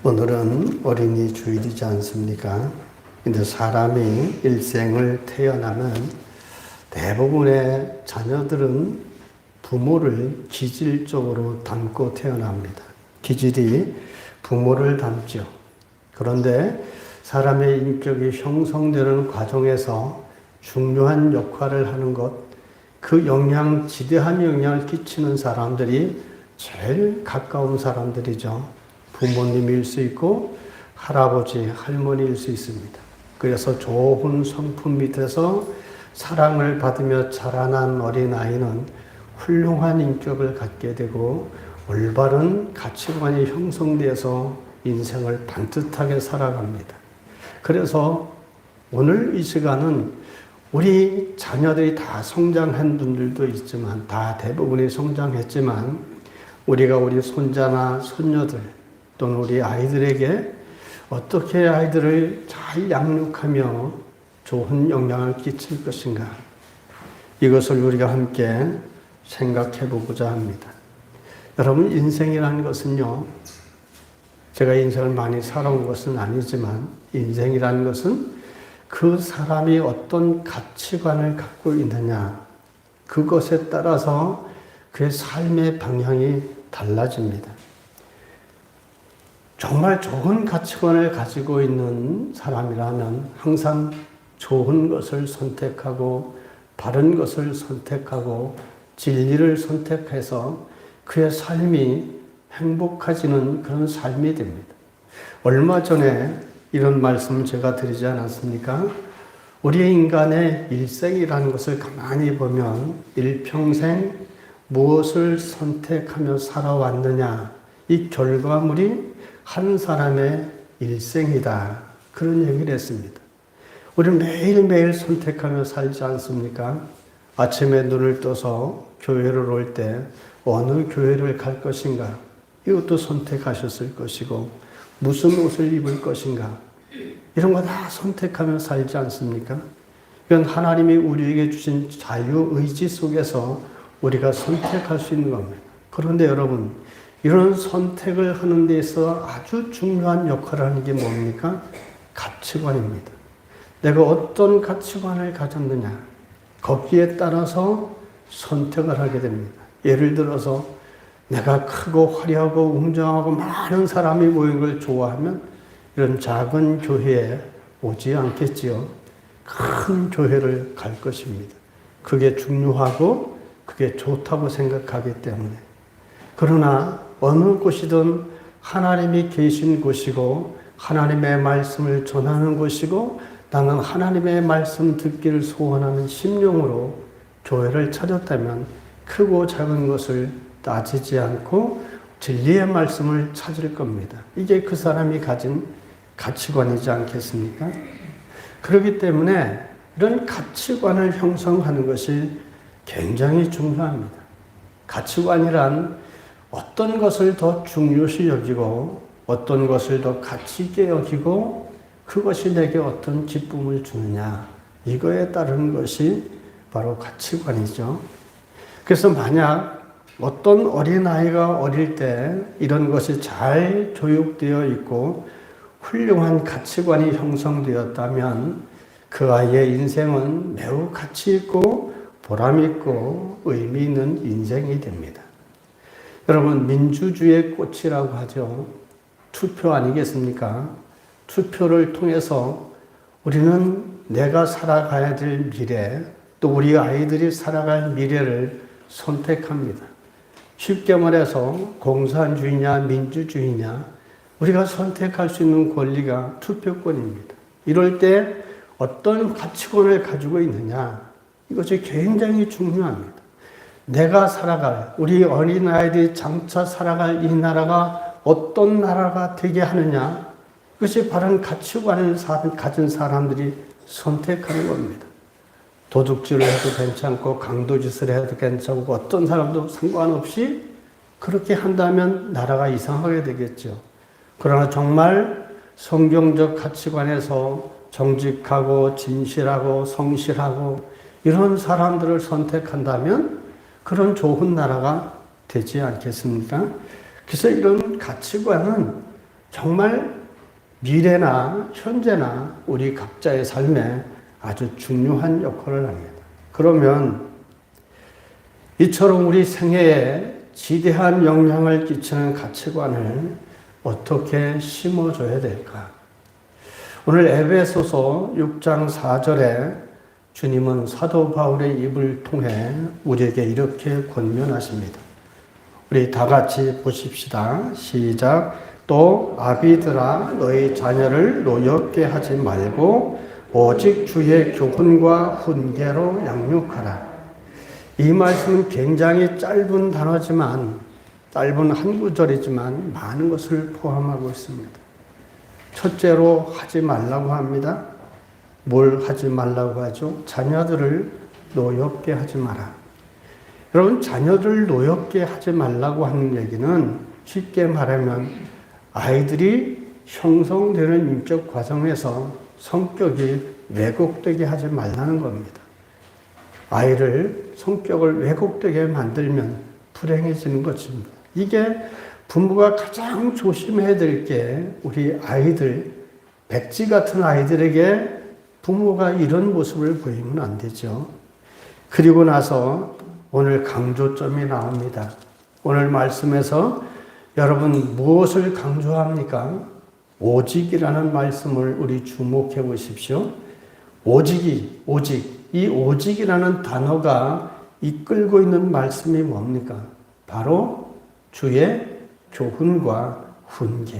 오늘은 어린이 주일이지 않습니까? 근데 사람이 일생을 태어나면 대부분의 자녀들은 부모를 기질적으로 닮고 태어납니다. 기질이 부모를 닮죠. 그런데 사람의 인격이 형성되는 과정에서 중요한 역할을 하는 것, 지대한 영향을 끼치는 사람들이 제일 가까운 사람들이죠. 부모님일 수 있고 할아버지, 할머니일 수 있습니다. 그래서 좋은 성품 밑에서 사랑을 받으며 자라난 어린아이는 훌륭한 인격을 갖게 되고 올바른 가치관이 형성돼서 인생을 반듯하게 살아갑니다. 그래서 오늘 이 시간은 우리 자녀들이 다 성장한 분들도 있지만, 다 대부분이 성장했지만, 우리가 우리 손자나 손녀들 또는 우리 아이들에게 어떻게 아이들을 잘 양육하며 좋은 영향을 끼칠 것인가, 이것을 우리가 함께 생각해 보고자 합니다. 여러분, 인생이라는 것은요, 제가 인생을 많이 살아온 것은 아니지만 인생이라는 것은 그 사람이 어떤 가치관을 갖고 있느냐, 그것에 따라서 그의 삶의 방향이 달라집니다. 정말 좋은 가치관을 가지고 있는 사람이라면 항상 좋은 것을 선택하고 바른 것을 선택하고 진리를 선택해서 그의 삶이 행복해지는 그런 삶이 됩니다. 얼마 전에 이런 말씀을 제가 드리지 않았습니까? 우리 인간의 일생이라는 것을 가만히 보면 일평생 무엇을 선택하며 살아왔느냐, 이 결과물이 한 사람의 일생이다, 그런 얘기를 했습니다. 우리는 매일매일 선택하며 살지 않습니까? 아침에 눈을 떠서 교회를 올 때 어느 교회를 갈 것인가, 이것도 선택하셨을 것이고, 무슨 옷을 입을 것인가, 이런 거 다 선택하며 살지 않습니까? 이건 하나님이 우리에게 주신 자유의지 속에서 우리가 선택할 수 있는 겁니다. 그런데 여러분, 이런 선택을 하는 데 있어 아주 중요한 역할을 하는 게 뭡니까? 가치관입니다. 내가 어떤 가치관을 가졌느냐, 거기에 따라서 선택을 하게 됩니다. 예를 들어서 내가 크고 화려하고 웅장하고 많은 사람이 모인 걸 좋아하면 이런 작은 교회에 오지 않겠지요. 큰 교회를 갈 것입니다. 그게 중요하고 그게 좋다고 생각하기 때문에. 그러나 어느 곳이든 하나님이 계신 곳이고 하나님의 말씀을 전하는 곳이고 나는 하나님의 말씀 듣기를 소원하는 심령으로 교회를 찾았다면 크고 작은 것을 따지지 않고 진리의 말씀을 찾을 겁니다. 이게 그 사람이 가진 가치관이지 않겠습니까? 그렇기 때문에 이런 가치관을 형성하는 것이 굉장히 중요합니다. 가치관이란 어떤 것을 더 중요시 여기고 어떤 것을 더 가치 있게 여기고 그것이 내게 어떤 기쁨을 주느냐, 이거에 따른 것이 바로 가치관이죠. 그래서 만약 어떤 어린아이가 어릴 때 이런 것이 잘 교육되어 있고 훌륭한 가치관이 형성되었다면 그 아이의 인생은 매우 가치 있고 보람 있고 의미 있는 인생이 됩니다. 여러분, 민주주의의 꽃이라고 하죠. 투표 아니겠습니까? 투표를 통해서 우리는 내가 살아가야 될 미래, 또 우리 아이들이 살아갈 미래를 선택합니다. 쉽게 말해서 공산주의냐 민주주의냐, 우리가 선택할 수 있는 권리가 투표권입니다. 이럴 때 어떤 가치관을 가지고 있느냐, 이것이 굉장히 중요합니다. 내가 살아갈, 우리 어린아이들이 장차 살아갈 이 나라가 어떤 나라가 되게 하느냐, 그것이 바른 가치관을 가진 사람들이 선택하는 겁니다. 도둑질을 해도 괜찮고 강도짓을 해도 괜찮고 어떤 사람도 상관없이 그렇게 한다면 나라가 이상하게 되겠죠. 그러나 정말 성경적 가치관에서 정직하고 진실하고 성실하고 이런 사람들을 선택한다면 그런 좋은 나라가 되지 않겠습니까? 그래서 이런 가치관은 정말 미래나 현재나 우리 각자의 삶에 아주 중요한 역할을 합니다. 그러면 이처럼 우리 생애에 지대한 영향을 끼치는 가치관을 어떻게 심어줘야 될까? 오늘 에베소서 6장 4절에 주님은 사도 바울의 입을 통해 우리에게 이렇게 권면하십니다. 우리 다 같이 보십시다. 시작. 또 아비들아 너희 자녀를 노엽게 하지 말고 오직 주의 교훈과 훈계로 양육하라. 이 말씀은 굉장히 짧은 단어지만 짧은 한 구절이지만 많은 것을 포함하고 있습니다. 첫째로 하지 말라고 합니다. 뭘 하지 말라고 하죠? 자녀들을 노엽게 하지 마라. 여러분, 자녀들을 노엽게 하지 말라고 하는 얘기는 쉽게 말하면 아이들이 형성되는 인격 과정에서 성격이 왜곡되게 하지 말라는 겁니다. 아이를 성격을 왜곡되게 만들면 불행해지는 것입니다. 이게 부모가 가장 조심해야 될 게 우리 아이들, 백지 같은 아이들에게 부모가 이런 모습을 보이면 안 되죠. 그리고 나서 오늘 강조점이 나옵니다. 오늘 말씀에서 여러분 무엇을 강조합니까? 오직이라는 말씀을 우리 주목해 보십시오. 오직. 이 오직이라는 단어가 이끌고 있는 말씀이 뭡니까? 바로 주의 교훈과 훈계.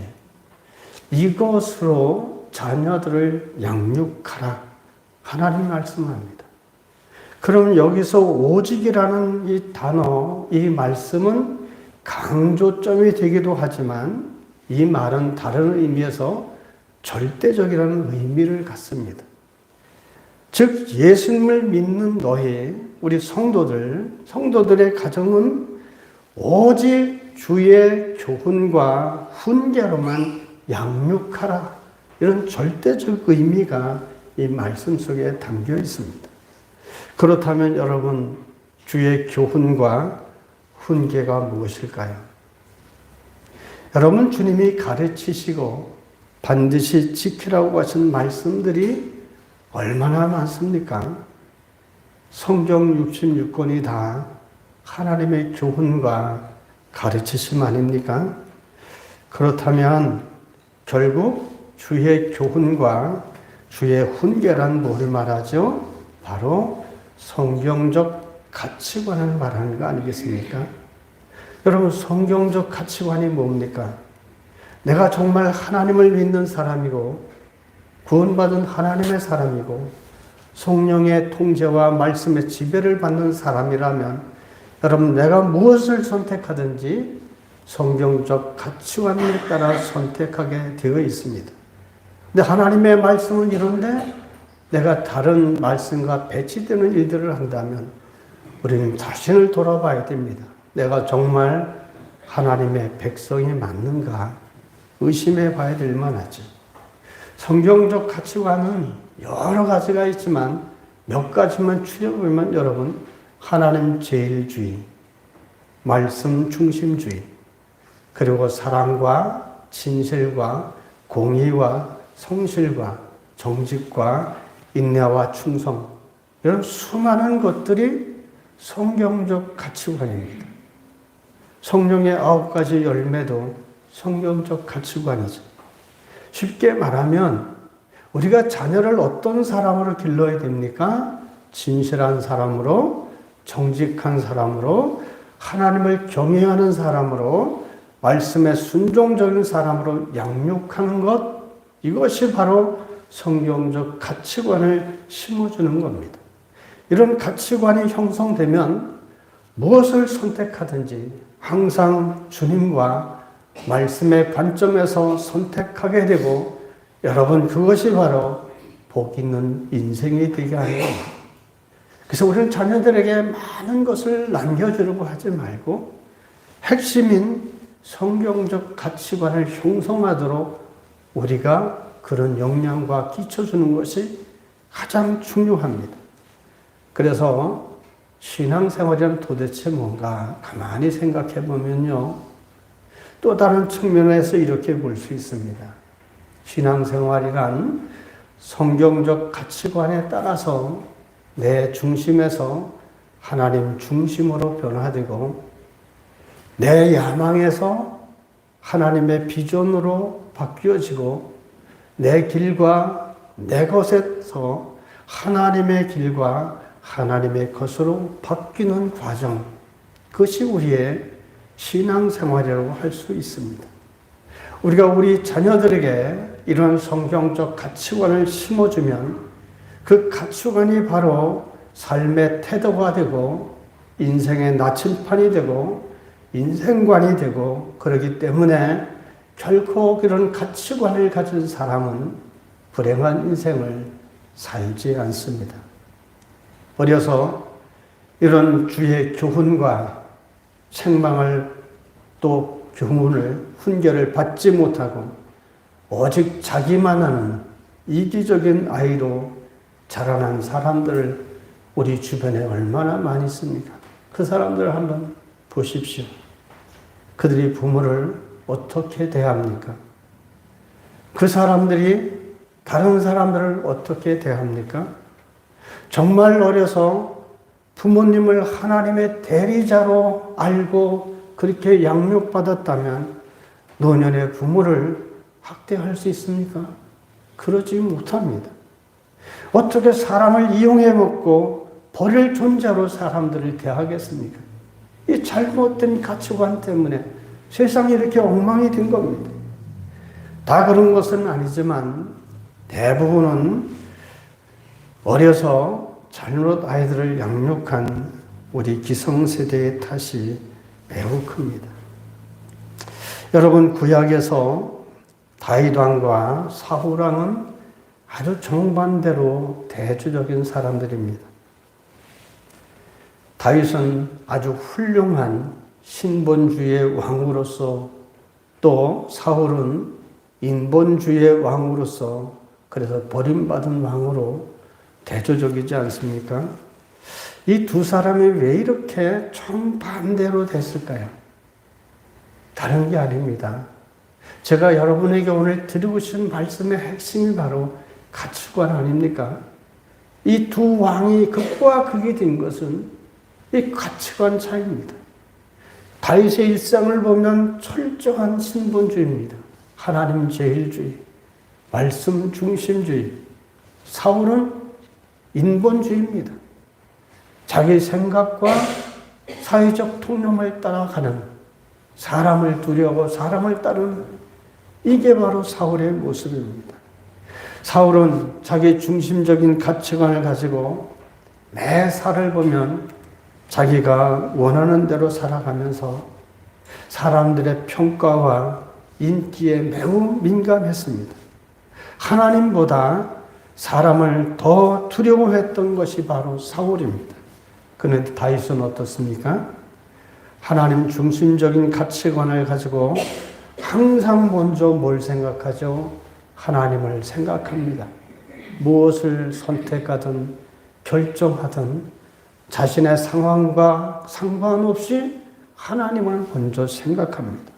이것으로 자녀들을 양육하라. 하나님 말씀합니다. 그럼 여기서 오직이라는 이 단어, 이 말씀은 강조점이 되기도 하지만 이 말은 다른 의미에서 절대적이라는 의미를 갖습니다. 즉 예수님을 믿는 너희 우리 성도들의 가정은 오직 주의 교훈과 훈계로만 양육하라. 이런 절대적 의미가 이 말씀 속에 담겨 있습니다. 그렇다면 여러분, 주의 교훈과 훈계가 무엇일까요? 여러분, 주님이 가르치시고 반드시 지키라고 하신 말씀들이 얼마나 많습니까? 성경 66권이 다 하나님의 교훈과 가르치심 아닙니까? 그렇다면 결국 주의 교훈과 주의 훈계란 뭘 말하죠? 바로 성경적 가치관을 말하는 거 아니겠습니까? 여러분, 성경적 가치관이 뭡니까? 내가 정말 하나님을 믿는 사람이고 구원받은 하나님의 사람이고 성령의 통제와 말씀의 지배를 받는 사람이라면 여러분, 내가 무엇을 선택하든지 성경적 가치관에 따라 선택하게 되어 있습니다. 근데 하나님의 말씀은 이런데 내가 다른 말씀과 배치되는 일들을 한다면 우리는 자신을 돌아봐야 됩니다. 내가 정말 하나님의 백성이 맞는가 의심해 봐야 될 만하죠. 성경적 가치관은 여러 가지가 있지만 몇 가지만 추려보면 여러분, 하나님 제일주의, 말씀 중심주의, 그리고 사랑과 진실과 공의와 성실과 정직과 인내와 충성, 이런 수많은 것들이 성경적 가치관입니다. 성령의 9가지 열매도 성경적 가치관이죠. 쉽게 말하면 우리가 자녀를 어떤 사람으로 길러야 됩니까? 진실한 사람으로, 정직한 사람으로, 하나님을 경외하는 사람으로, 말씀에 순종적인 사람으로 양육하는 것, 이것이 바로 성경적 가치관을 심어주는 겁니다. 이런 가치관이 형성되면 무엇을 선택하든지 항상 주님과 말씀의 관점에서 선택하게 되고 여러분, 그것이 바로 복 있는 인생이 되게 하는 겁니다. 그래서 우리는 자녀들에게 많은 것을 남겨주려고 하지 말고 핵심인 성경적 가치관을 형성하도록 우리가 그런 역량과 끼쳐주는 것이 가장 중요합니다. 그래서 신앙생활이란 도대체 뭔가 가만히 생각해 보면요. 또 다른 측면에서 이렇게 볼 수 있습니다. 신앙생활이란 성경적 가치관에 따라서 내 중심에서 하나님 중심으로 변화되고 내 야망에서 하나님의 비전으로 바뀌어지고 내 길과 내 것에서 하나님의 길과 하나님의 것으로 바뀌는 과정, 그것이 우리의 신앙생활이라고 할 수 있습니다. 우리가 우리 자녀들에게 이런 성경적 가치관을 심어주면 그 가치관이 바로 삶의 태도가 되고 인생의 나침판이 되고 인생관이 되고, 그렇기 때문에 결코 그런 가치관을 가진 사람은 불행한 인생을 살지 않습니다. 어려서 이런 주의 교훈과 책망을 또 교훈을 훈계를 받지 못하고 오직 자기만 하는 이기적인 아이로 자라난 사람들을 우리 주변에 얼마나 많이 있습니까? 그 사람들을 한번 보십시오. 그들이 부모를 어떻게 대합니까? 그 사람들이 다른 사람들을 어떻게 대합니까? 정말 어려서 부모님을 하나님의 대리자로 알고 그렇게 양육받았다면 노년의 부모를 학대할 수 있습니까? 그러지 못합니다. 어떻게 사람을 이용해 먹고 버릴 존재로 사람들을 대하겠습니까? 이 잘못된 가치관 때문에 세상이 이렇게 엉망이 된 겁니다. 다 그런 것은 아니지만 대부분은 어려서 잘못 아이들을 양육한 우리 기성세대의 탓이 매우 큽니다. 여러분, 구약에서 다윗 왕과 사울 왕은 아주 정반대로 대조적인 사람들입니다. 다윗은 아주 훌륭한 신본주의의 왕으로서, 또 사울은 인본주의의 왕으로서, 그래서 버림받은 왕으로 대조적이지 않습니까? 이 두 사람이 왜 이렇게 정반대로 됐을까요? 다른 게 아닙니다. 제가 여러분에게 오늘 드리고 싶은 말씀의 핵심이 바로 가치관 아닙니까? 이 두 왕이 극과 극이 된 것은 이 가치관 차이입니다. 다윗의 일상을 보면 철저한 신본주의입니다. 하나님 제일주의, 말씀 중심주의. 사울은 인본주의입니다. 자기 생각과 사회적 통념을 따라가는, 사람을 두려워 사람을 따르는, 이게 바로 사울의 모습입니다. 사울은 자기 중심적인 가치관을 가지고 매 살을 보면 자기가 원하는 대로 살아가면서 사람들의 평가와 인기에 매우 민감했습니다. 하나님보다 사람을 더 두려워했던 것이 바로 사울입니다. 그런데 다윗은 어떻습니까? 하나님 중심적인 가치관을 가지고 항상 먼저 뭘 생각하죠? 하나님을 생각합니다. 무엇을 선택하든 결정하든 자신의 상황과 상관없이 하나님을 먼저 생각합니다.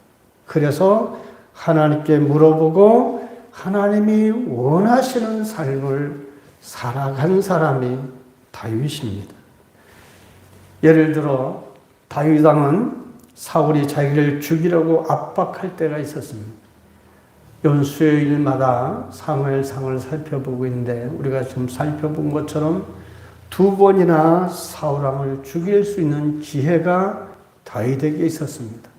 그래서 하나님께 물어보고 하나님이 원하시는 삶을 살아간 사람이 다윗입니다. 예를 들어 다윗 왕은 사울이 자기를 죽이려고 압박할 때가 있었습니다. 연수요일마다 사무엘상을 살펴보고 있는데 우리가 지금 살펴본 것처럼 두 번이나 사울 왕을 죽일 수 있는 기회가 다윗에게 있었습니다.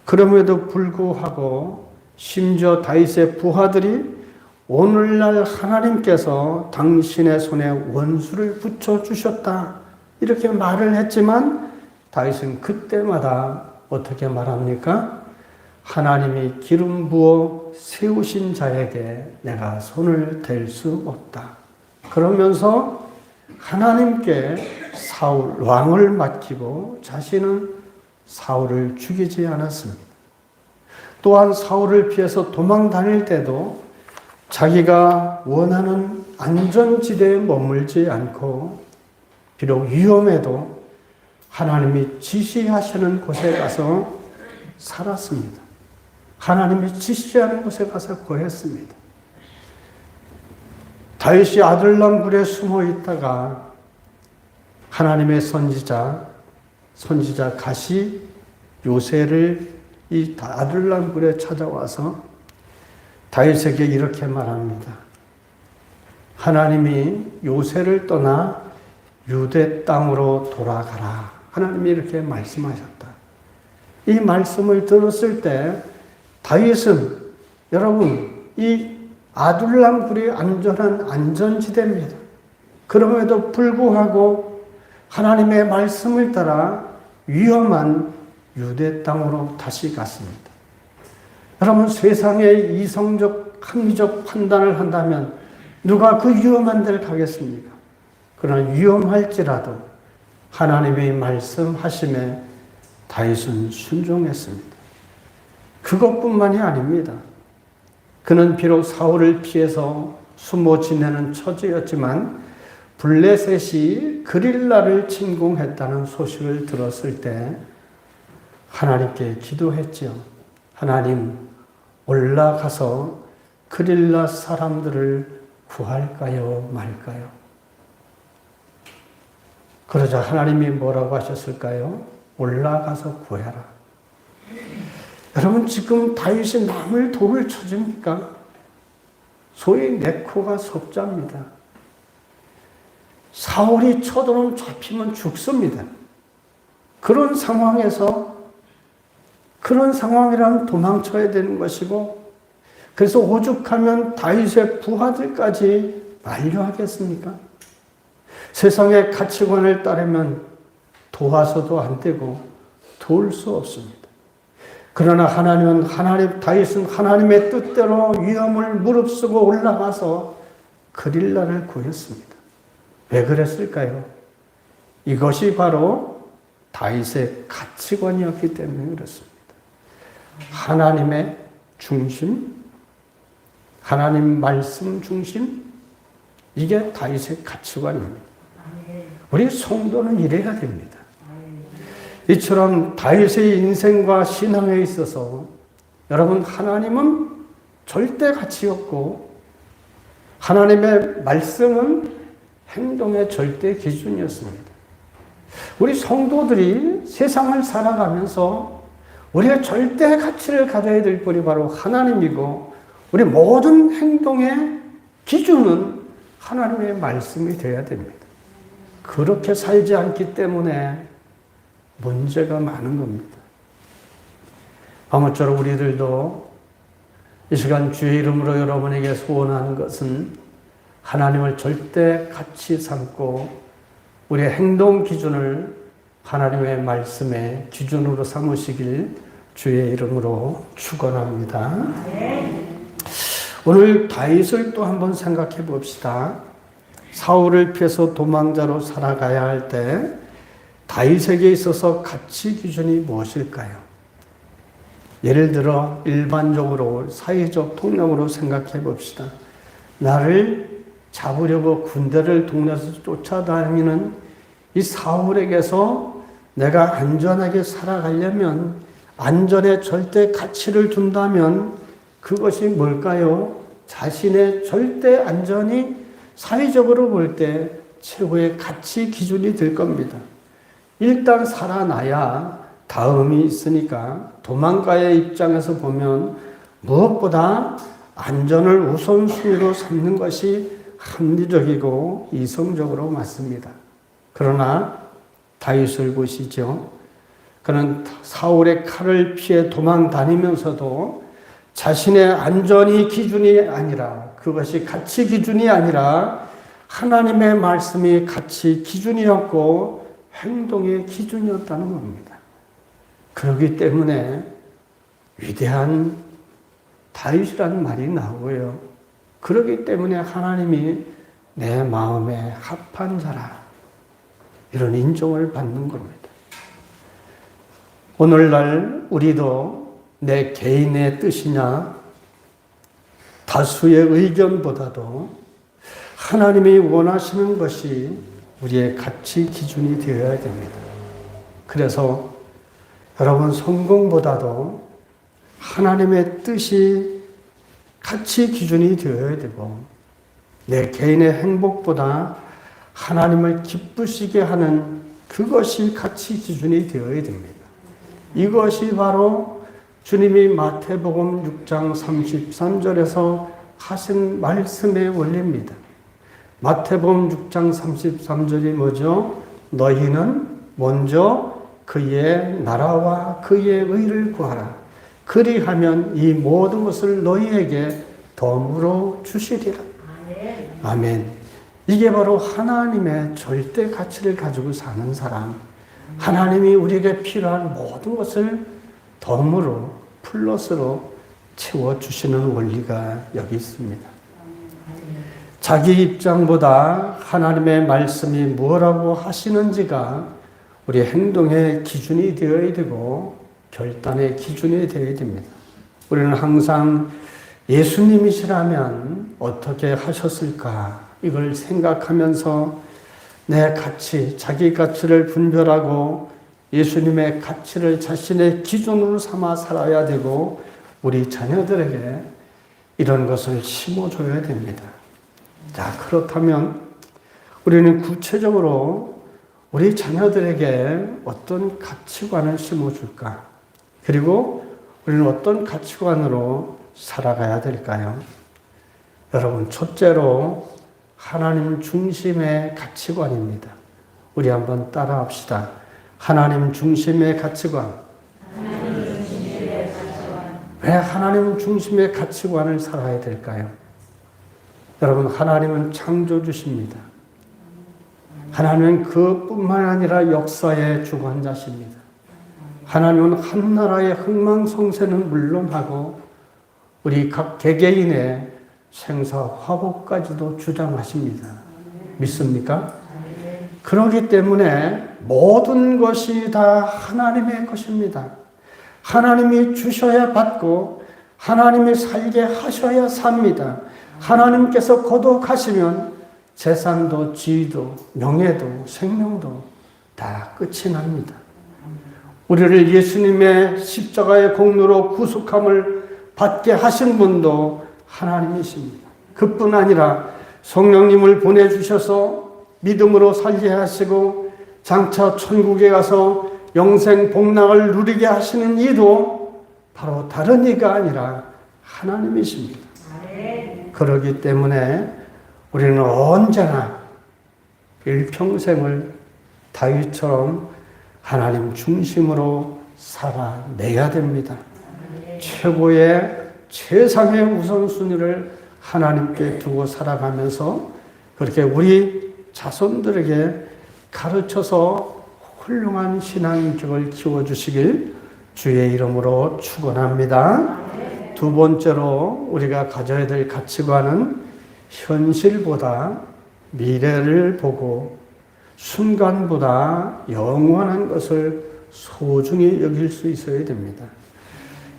그럼에도 불구하고 심지어 다윗의 부하들이 오늘날 하나님께서 당신의 손에 원수를 붙여주셨다, 이렇게 말을 했지만 다윗은 그때마다 어떻게 말합니까? 하나님이 기름 부어 세우신 자에게 내가 손을 댈 수 없다. 그러면서 하나님께 사울 왕을 맡기고 자신은 사울을 죽이지 않았습니다. 또한 사울을 피해서 도망 다닐 때도 자기가 원하는 안전지대에 머물지 않고 비록 위험해도 하나님이 지시하시는 곳에 가서 살았습니다. 하나님이 지시하는 곳에 가서 구했습니다. 다윗이 아둘람 굴에 숨어 있다가 하나님의 선지자 갓이 요새를 이 아둘람 굴에 찾아와서 다윗에게 이렇게 말합니다. 하나님이 요새를 떠나 유대 땅으로 돌아가라. 하나님이 이렇게 말씀하셨다. 이 말씀을 들었을 때 다윗은 여러분 이 아둘람 굴이 안전한 안전지대입니다. 그럼에도 불구하고 하나님의 말씀을 따라 위험한 유대 땅으로 다시 갔습니다. 여러분 세상의 이성적 합리적 판단을 한다면 누가 그 위험한 데를 가겠습니까? 그러나 위험할지라도 하나님의 말씀하심에 다윗은 순종했습니다. 그것뿐만이 아닙니다. 그는 비록 사울을 피해서 숨어 지내는 처지였지만 블레셋이 그릴라를 침공했다는 소식을 들었을 때 하나님께 기도했지요. 하나님, 올라가서 그릴라 사람들을 구할까요, 말까요? 그러자 하나님이 뭐라고 하셨을까요? 올라가서 구해라. 여러분 지금 다윗이 남을 돌을 쳐줍니까? 소위 네코가 속자입니다. 사울이 쳐들어오면 잡히면 죽습니다. 그런 상황이라면 도망쳐야 되는 것이고, 그래서 오죽하면 다윗의 부하들까지 만류하겠습니까? 세상의 가치관을 따르면 도와서도 안 되고 도울 수 없습니다. 그러나 다윗은 하나님의 뜻대로 위험을 무릅쓰고 올라가서 그릴라를 구했습니다. 왜 그랬을까요? 이것이 바로 다윗의 가치관이었기 때문에 그렇습니다. 하나님의 중심, 하나님 말씀 중심, 이게 다윗의 가치관입니다. 우리 성도는 이래야 됩니다. 이처럼 다윗의 인생과 신앙에 있어서 여러분 하나님은 절대 가치였고 하나님의 말씀은 행동의 절대 기준이었습니다. 우리 성도들이 세상을 살아가면서 우리가 절대 가치를 가져야 될 분이 바로 하나님이고 우리 모든 행동의 기준은 하나님의 말씀이 되어야 됩니다. 그렇게 살지 않기 때문에 문제가 많은 겁니다. 아무쪼록 우리들도 이 시간 주의 이름으로 여러분에게 소원하는 것은 하나님을 절대 가치 삼고 우리의 행동 기준을 하나님의 말씀의 기준으로 삼으시길 주의 이름으로 축원합니다. 오늘 다윗을 또 한번 생각해 봅시다. 사울을 피해서 도망자로 살아가야 할 때 다윗에게 있어서 가치 기준이 무엇일까요? 예를 들어 일반적으로 사회적 통념으로 생각해 봅시다. 나를 잡으려고 군대를 동네에서 쫓아다니는 이 사울에게서 내가 안전하게 살아가려면 안전에 절대 가치를 둔다면 그것이 뭘까요? 자신의 절대 안전이 사회적으로 볼 때 최고의 가치 기준이 될 겁니다. 일단 살아나야 다음이 있으니까 도망가의 입장에서 보면 무엇보다 안전을 우선순위로 삼는 것이 합리적이고 이성적으로 맞습니다. 그러나 다윗을 보시죠. 그는 사울의 칼을 피해 도망 다니면서도 자신의 안전이 기준이 아니라 그것이 가치 기준이 아니라 하나님의 말씀이 가치 기준이었고 행동의 기준이었다는 겁니다. 그렇기 때문에 위대한 다윗이라는 말이 나오고요. 그렇기 때문에 하나님이 내 마음에 합한 자라 이런 인정을 받는 겁니다. 오늘날 우리도 내 개인의 뜻이냐 다수의 의견보다도 하나님이 원하시는 것이 우리의 가치 기준이 되어야 됩니다. 그래서 여러분 성공보다도 하나님의 뜻이 가치 기준이 되어야 되고 내 개인의 행복보다 하나님을 기쁘시게 하는 그것이 가치 기준이 되어야 됩니다. 이것이 바로 주님이 마태복음 6장 33절에서 하신 말씀의 원리입니다. 마태복음 6장 33절이 뭐죠? 너희는 먼저 그의 나라와 그의 의를 구하라. 그리하면 이 모든 것을 너희에게 덤으로 주시리라. 아멘. 이게 바로 하나님의 절대 가치를 가지고 사는 사람. 하나님이 우리에게 필요한 모든 것을 덤으로, 플러스로 채워주시는 원리가 여기 있습니다. 자기 입장보다 하나님의 말씀이 뭐라고 하시는지가 우리 행동의 기준이 되어야 되고 결단의 기준이 되어야 됩니다. 우리는 항상 예수님이시라면 어떻게 하셨을까 이걸 생각하면서 내 가치, 자기 가치를 분별하고 예수님의 가치를 자신의 기준으로 삼아 살아야 되고 우리 자녀들에게 이런 것을 심어줘야 됩니다. 자, 그렇다면 우리는 구체적으로 우리 자녀들에게 어떤 가치관을 심어줄까? 그리고 우리는 어떤 가치관으로 살아가야 될까요? 여러분, 첫째로 하나님 중심의 가치관입니다. 우리 한번 따라합시다. 하나님 중심의 가치관. 왜 하나님 중심의 가치관을 살아야 될까요? 여러분, 하나님은 창조주십니다. 하나님은 그뿐만 아니라 역사의 주관자십니다. 하나님은 한 나라의 흥망성쇠는 물론하고 우리 각 개개인의 생사 화복까지도 주장하십니다. 믿습니까? 그렇기 때문에 모든 것이 다 하나님의 것입니다. 하나님이 주셔야 받고 하나님이 살게 하셔야 삽니다. 하나님께서 거둬가시면 재산도 지위도 명예도 생명도 다 끝이 납니다. 우리를 예수님의 십자가의 공로로 구속함을 받게 하신 분도 하나님이십니다. 그뿐 아니라 성령님을 보내주셔서 믿음으로 살게 하시고 장차 천국에 가서 영생 복락을 누리게 하시는 이도 바로 다른 이가 아니라 하나님이십니다. 그렇기 때문에 우리는 언제나 일평생을 다윗처럼 하나님 중심으로 살아내야 됩니다. 최고의 최상의 우선순위를 하나님께 두고 살아가면서 그렇게 우리 자손들에게 가르쳐서 훌륭한 신앙인격을 키워주시길 주의 이름으로 축원합니다. 두 번째로 우리가 가져야 될 가치관은 현실보다 미래를 보고 순간보다 영원한 것을 소중히 여길 수 있어야 됩니다.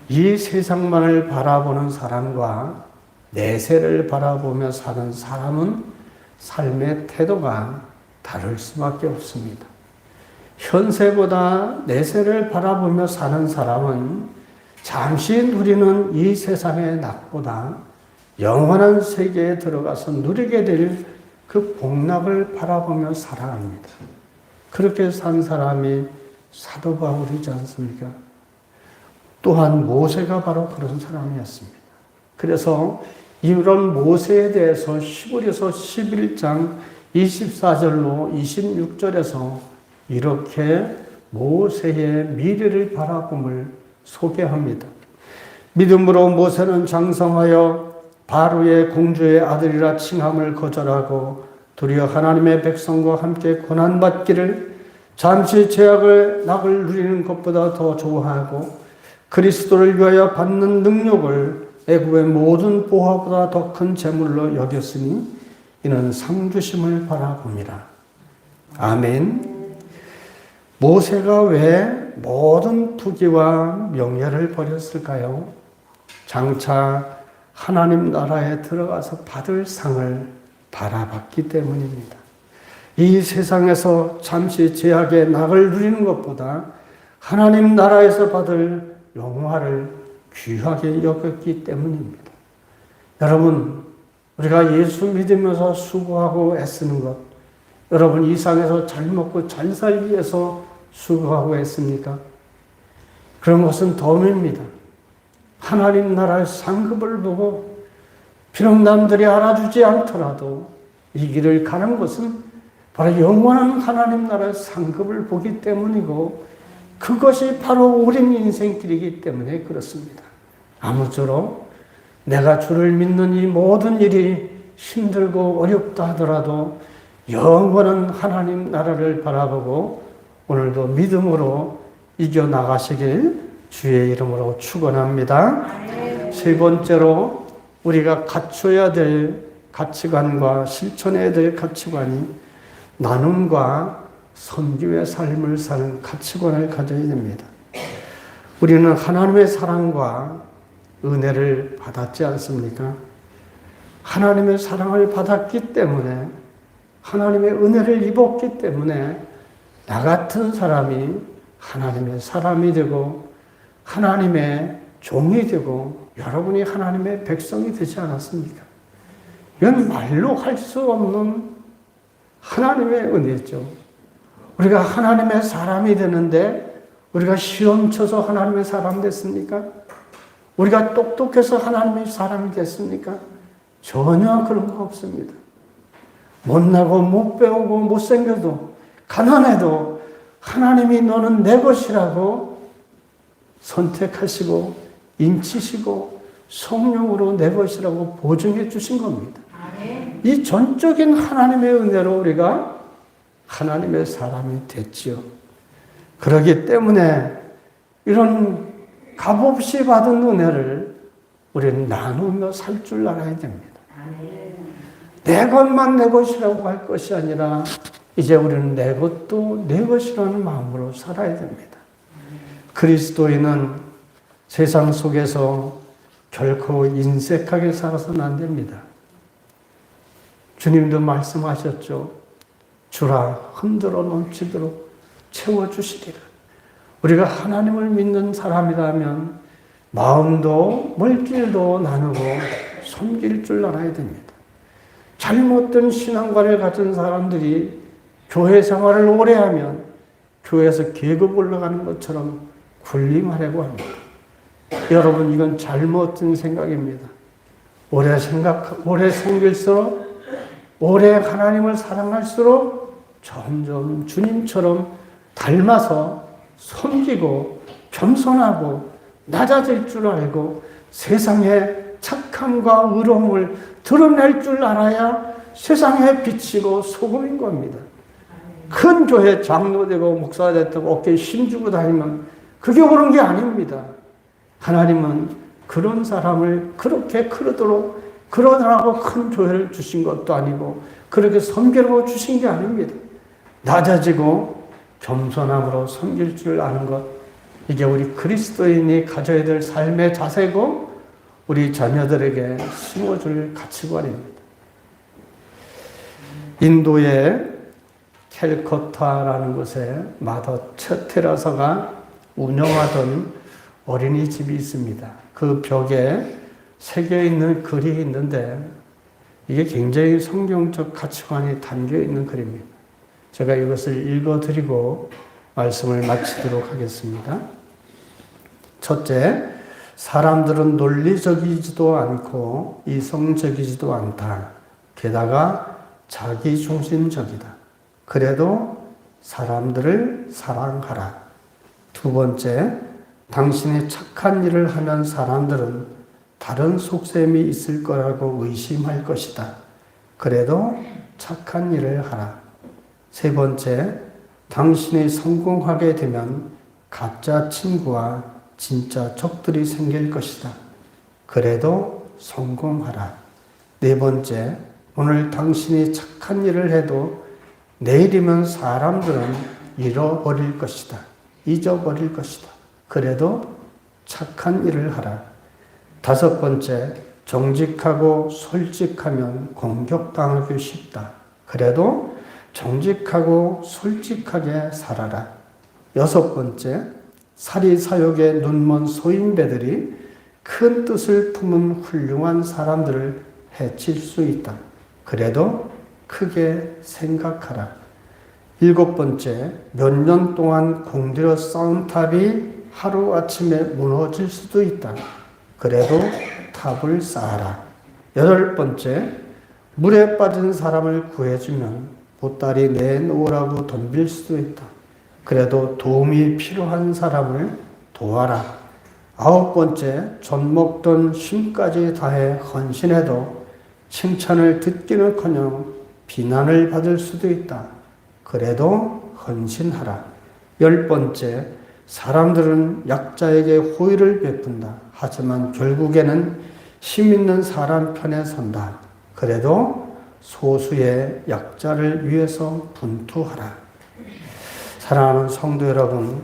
이 세상만을 바라보는 사람과 내세를 바라보며 사는 사람은 삶의 태도가 다를 수밖에 없습니다. 현세보다 내세를 바라보며 사는 사람은 잠시 누리는 이 세상의 낙보다 영원한 세계에 들어가서 누리게 될 그 복락을 바라보며 살아갑니다. 그렇게 산 사람이 사도 바울이지 않습니까? 또한 모세가 바로 그런 사람이었습니다. 그래서 이런 모세에 대해서 히브리서 11장 24절로 26절에서 이렇게 모세의 미래를 바라봄을 소개합니다. 믿음으로 모세는 장성하여 바로의 공주의 아들이라 칭함을 거절하고 도리어 하나님의 백성과 함께 고난받기를 잠시 죄악을 낙을 누리는 것보다 더 좋아하고 그리스도를 위하여 받는 능력을 애굽의 모든 보화보다 더 큰 재물로 여겼으니 이는 상주심을 바라봅니다. 아멘. 모세가 왜 모든 부귀와 명예를 버렸을까요? 장차 하나님 나라에 들어가서 받을 상을 바라봤기 때문입니다. 이 세상에서 잠시 죄악의 낙을 누리는 것보다 하나님 나라에서 받을 영화를 귀하게 여겼기 때문입니다. 여러분, 우리가 예수 믿으면서 수고하고 애쓰는 것, 여러분 이 상에서 잘 먹고 잘 살기 위해서 수고하고 애씁니까? 그런 것은 덤입니다. 하나님 나라의 상급을 보고 비록 남들이 알아주지 않더라도 이 길을 가는 것은 바로 영원한 하나님 나라의 상급을 보기 때문이고 그것이 바로 우리 인생길이기 때문에 그렇습니다. 아무쪼록 내가 주를 믿는 이 모든 일이 힘들고 어렵다 하더라도 영원한 하나님 나라를 바라보고 오늘도 믿음으로 이겨나가시길 주의 이름으로 축원합니다. 세 번째로 우리가 갖춰야 될 가치관과 실천해야 될 가치관이 나눔과 선교의 삶을 사는 가치관을 가져야 됩니다. 우리는 하나님의 사랑과 은혜를 받았지 않습니까? 하나님의 사랑을 받았기 때문에 하나님의 은혜를 입었기 때문에 나 같은 사람이 하나님의 사람이 되고 하나님의 종이 되고 여러분이 하나님의 백성이 되지 않았습니까? 이건 말로 할 수 없는 하나님의 은혜죠. 우리가 하나님의 사람이 되는데 우리가 시험 쳐서 하나님의 사람 됐습니까? 우리가 똑똑해서 하나님의 사람이 됐습니까? 전혀 그런 거 없습니다. 못나고 못 배우고 못생겨도 가난해도 하나님이 너는 내 것이라고 선택하시고 인치시고 성령으로 내 것이라고 보증해 주신 겁니다. 이 전적인 하나님의 은혜로 우리가 하나님의 사람이 됐지요. 그렇기 때문에 이런 값없이 받은 은혜를 우리는 나누며 살 줄 알아야 됩니다. 내 것만 내 것이라고 할 것이 아니라 이제 우리는 내 것도 내 것이라는 마음으로 살아야 됩니다. 그리스도인은 세상 속에서 결코 인색하게 살아서는 안 됩니다. 주님도 말씀하셨죠. 주라 흔들어 넘치도록 채워주시리라. 우리가 하나님을 믿는 사람이라면 마음도 물질도 나누고 섬길 줄 알아야 됩니다. 잘못된 신앙관을 가진 사람들이 교회 생활을 오래 하면 교회에서 계급 올라가는 것처럼 군림하려고 합니다. 여러분, 이건 잘못된 생각입니다. 오래 섬길수록, 오래 하나님을 사랑할수록 점점 주님처럼 닮아서 섬기고 겸손하고 낮아질 줄 알고 세상에 착함과 의로움을 드러낼 줄 알아야 세상에 비치고 소금인 겁니다. 큰 교회 장로 되고 목사 됐다고 어깨에 힘주고 다니면 그게 옳은 게 아닙니다. 하나님은 그런 사람을 그렇게 그러더라고 큰 교회를 주신 것도 아니고 그렇게 섬기라고 주신 게 아닙니다. 낮아지고 겸손함으로 섬길 줄 아는 것, 이게 우리 그리스도인이 가져야 될 삶의 자세고 우리 자녀들에게 심어줄 가치관입니다. 인도의 캘커타라는 곳에 마더 테레사가 운영하던 어린이집이 있습니다. 그 벽에 새겨있는 글이 있는데 이게 굉장히 성경적 가치관이 담겨있는 글입니다. 제가 이것을 읽어드리고 말씀을 마치도록 하겠습니다. 첫째, 사람들은 논리적이지도 않고 이성적이지도 않다. 게다가 자기중심적이다. 그래도 사람들을 사랑하라. 두 번째, 당신이 착한 일을 하면 사람들은 다른 속셈이 있을 거라고 의심할 것이다. 그래도 착한 일을 하라. 세 번째, 당신이 성공하게 되면 가짜 친구와 진짜 적들이 생길 것이다. 그래도 성공하라. 네 번째, 오늘 당신이 착한 일을 해도 내일이면 사람들은 잃어버릴 것이다. 잊어버릴 것이다. 그래도 착한 일을 하라. 다섯 번째, 정직하고 솔직하면 공격당하기 쉽다. 그래도 정직하고 솔직하게 살아라. 여섯 번째, 사리사욕에 눈먼 소인배들이 큰 뜻을 품은 훌륭한 사람들을 해칠 수 있다. 그래도 크게 생각하라. 7번째, 몇 년 동안 공들여 쌓은 탑이 하루아침에 무너질 수도 있다. 그래도 탑을 쌓아라. 8번째, 물에 빠진 사람을 구해주면 보따리 내놓으라고 덤빌 수도 있다. 그래도 도움이 필요한 사람을 도와라. 9번째, 젖 먹던 쉼까지 다해 헌신해도 칭찬을 듣기는커녕 비난을 받을 수도 있다. 그래도 헌신하라. 10번째, 사람들은 약자에게 호의를 베푼다. 하지만 결국에는 힘 있는 사람 편에 선다. 그래도 소수의 약자를 위해서 분투하라. 사랑하는 성도 여러분,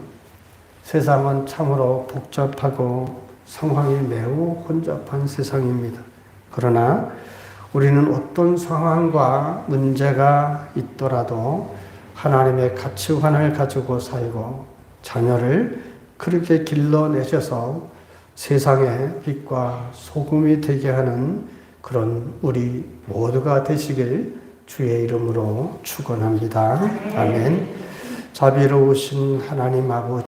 세상은 참으로 복잡하고 상황이 매우 혼잡한 세상입니다. 그러나 우리는 어떤 상황과 문제가 있더라도 하나님의 가치관을 가지고 살고 자녀를 그렇게 길러내셔서 세상의 빛과 소금이 되게 하는 그런 우리 모두가 되시길 주의 이름으로 축원합니다. 아멘. 자비로우신 하나님 아버지,